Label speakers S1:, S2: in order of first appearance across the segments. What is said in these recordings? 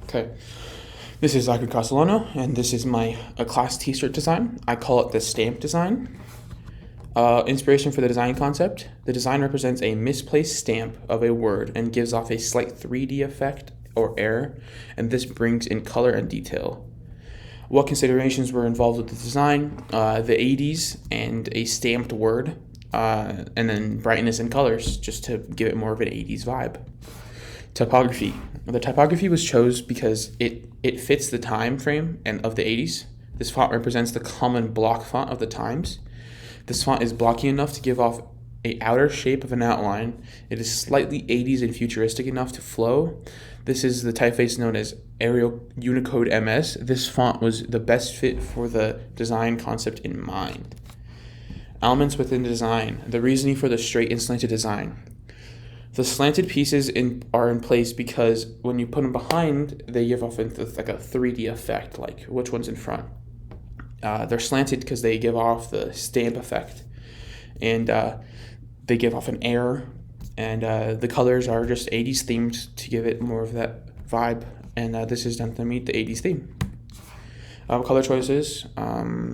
S1: Okay, this is Zachary Castellano, and this is my class t-shirt design. I call it the stamp design. Inspiration for the design concept. The design represents a misplaced stamp of a word and gives off a slight 3D effect or error, and this brings in color and detail. What considerations were involved with the design? The 80s and a stamped word, and then brightness and colors, just to give it more of an 80s vibe. Typography. The typography was chose because it fits the time frame and of the 80s. This font represents the common block font of the times. This font is blocky enough to give off a outer shape of an outline. It is slightly 80s and futuristic enough to flow. This is the typeface known as Arial Unicode MS. This font was the best fit for the design concept in mind. Elements within the design. The reasoning for the straight and slanted design. The slanted pieces are in place because when you put them behind, they give off like a 3D effect, like which one's in front. They're slanted because they give off the stamp effect, and they give off an air, and the colors are just 80s themed to give it more of that vibe, and this is done to meet the 80s theme. Color choices.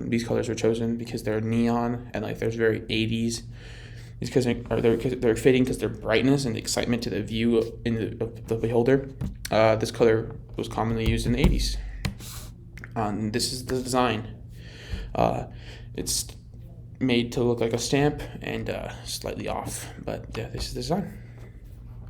S1: These colors were chosen because they're neon and like there's very 80s. It's because they're fitting because their brightness and excitement to the view in the beholder. This color was commonly used in the 80s. This is the design. It's made to look like a stamp and slightly off, but yeah, this is the design.